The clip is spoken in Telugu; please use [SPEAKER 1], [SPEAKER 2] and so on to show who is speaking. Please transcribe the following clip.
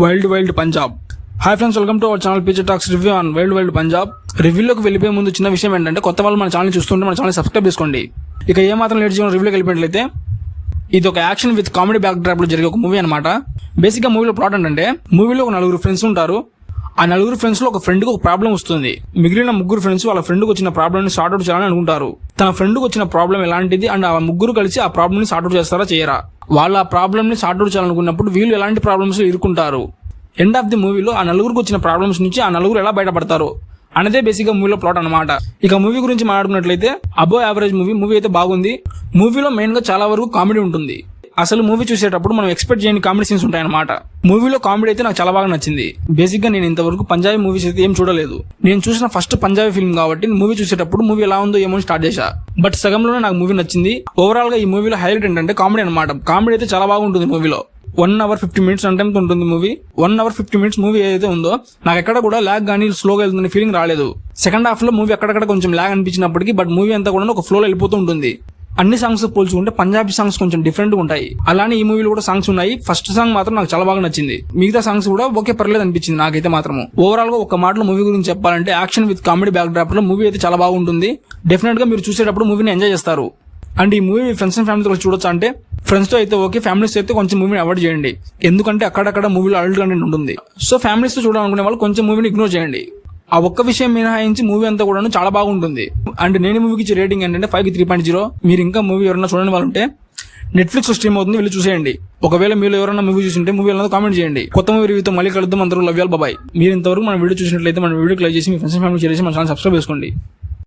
[SPEAKER 1] Wild Wild Punjab. Hi friends, welcome to our channel Picture Talks review on Wild Wild Punjab. రివ్యూలోకి వెళ్ళిపోయే ముందు చిన్న విషయం ఏంటంటే, కొత్త వాళ్ళు మన ఛానల్ చూస్తుంటే మన ఛానల్ సబ్స్క్రైబ్ చేసుకోండి. ఇక ఏమాత్రం లేట్ చేయడం రివ్యూలోకి వెళ్ళిపోయినట్లయితే, ఇది ఒక action with comedy back drop లో జరిగే ఒక మూవీ అనమాట. బేసిక్ గా మూవీలో ప్లాట్ ఏంటంటే, మూవీలో ఒక నలుగురు ఫ్రెండ్స్ ఉంటారు. ఆ నలుగురు ఫ్రెండ్స్ లో ఒక ఫ్రెండ్ కి ఒక ప్రాబ్లం వస్తుంది. మిగిలిన ముగ్గురు ఫ్రెండ్స్ వాళ్ళ ఫ్రెండ్ కి వచ్చిన ప్రాబ్లమ్ ని సార్ట్ అవుట్ చేయాలని అనుకుంటారు. తన ఫ్రెండ్ కి వచ్చిన ప్రాబ్లం ఎలాంటిది అండ్ ఆ ముగ్గురు కలిసి ఆ ప్రాబ్లమ్ ని సార్ట్ అవుట్ చేస్తారా చేయరా, వాళ్ళు ఆ ప్రాబ్లమ్ ని సార్ట్ అవుట్ చేయాలనుకున్నప్పుడు వీళ్ళు ఎలాంటి ప్రాబ్లమ్స్ ఇరుక్కుంటారు, ఎండ్ ఆఫ్ ది మూవీలో ఆ నలుగురికి వచ్చిన ప్రాబ్లమ్స్ నుంచి ఆ నలుగురు ఎలా బయటపడతారు అనేదే బేసిక్ గా మూవీలో ప్లాట్ అనమాట. ఇక మూవీ గురించి మాట్లాడుకున్నట్లయితే, అబో యావరేజ్ మూవీ అయితే బాగుంది. మూవీలో మెయిన్ గా చాలా వరకు కామెడీ ఉంటుంది. అసలు మూవీ చూసేటప్పుడు మనం ఎక్స్పెక్ట్ చేయని కామెడీ సీన్స్ ఉంటాయన్నమాట. మూవీలో కామెడీ అయితే నాకు చాలా బాగా నచ్చింది. బేసిక్ గా నేను ఇంతవరకు పంజాబీ మూవీస్ అయితే ఏం చూడలేదు. నేను చూసిన ఫస్ట్ పంజాబీ ఫిల్మ్ కాబట్టి మూవీ చూసేటప్పుడు మూవీ ఎలా ఉందో ఏమో స్టార్ట్ చేశా. బట్ సగంలోనే నాకు మూవీ నచ్చింది. ఓవరాల్ గా ఈ మూవీలో హైలైట్ ఏంటంటే కామెడీ అనమాట. కామెడీ అయితే చాలా బాగుంటుంది మూవీలో. 1 hour 50 minutes అంటే ఉంటుంది మూవీ. 1 hour 50 minutes మూవీ ఏదైతే ఉందో నాకు ఎక్కడ కూడా ల్యాగ్ కానీ స్లోగా వెళ్తున్న ఫీలింగ్ రాలేదు. సెకండ్ హాఫ్ లో మూవీ అక్కడక్కడ కొంచెం ల్యాగ్ అనిపించినప్పటికీ బట్ మూవీ అంతా కూడా ఒక ఫ్లోలో వెళ్ళిపోతూ ఉంటుంది. అన్ని సాంగ్స్ పోల్చుకుంటే పంజాబీ సాంగ్స్ కొంచెం డిఫరెంట్ గా ఉంటాయి. అలానే ఈ మూవీలో కూడా సాంగ్స్ ఉన్నాయి. ఫస్ట్ సాంగ్ మాత్రం నాకు చాలా బాగా నచ్చింది. మిగతా సాంగ్స్ కూడా ఓకే పర్లేదు అనిపించింది నాకైతే మాత్రం. ఓవరాల్ గా ఒక మాటలో మూవీ గురించి చెప్పాలంటే, action with comedy back drop లో మూవీ అయితే చాలా బాగుంటుంది. డెఫినెట్ గా మీరు చూసేటప్పుడు మూవీని ఎంజాయ్ చేస్తారు. అండ్ ఈ మూవీ ఫ్రెండ్స్ అండ్ ఫ్యామిలీతో చూడొచ్చు అంటే, ఫ్రెండ్స్ తో అయితే ఓకే, ఫ్యామిలీస్ అయితే కొంచెం మూవీని అవాయిడ్ చేయండి. ఎందుకంటే అక్కడక్కడ మూవీలో అడల్ట్ కంటెంట్ ఉంటుంది. సో ఫ్యామిలీస్ తో చూడాలనుకునే వాళ్ళు కొంచెం మూవీని ఇగ్నోర్ చేయండి. ఆ ఒక్క విషయం మినహాయించి మూవీ అంతా కూడా చాలా బాగుంటుంది. అండ్ నేను మూవీకి ఇచ్చే రేటింగ్ ఏంటంటే 5కి 3.0. మీరు ఇంకా మూవీ ఎవరైనా చూడని వాళ్ళు ఉంటే నెట్ఫ్లిక్స్ లో స్ట్రీమ్ అవుతుంది, వెళ్ళి చూసేయండి. ఒకవేళ మీరు ఎవరైనా మూవీ చూసింటే మూవీ ఎలా కామెంట్ చేయండి. కొత్త మూవీ రివ్యూతో మళ్ళీ కలుద్దాం. అందరూ లవ్ యూ ఆల్, బాయ్. మీరు ఇంతవరకు మన వీడియో చూసినట్లయితే మన వీడియోకి లైక్ చేసి మీ ఫ్రెండ్స్ ఫ్యామిలీ షేర్ చేసి మన ఛానల్ సబ్స్క్రైబ్ చేసుకోండి.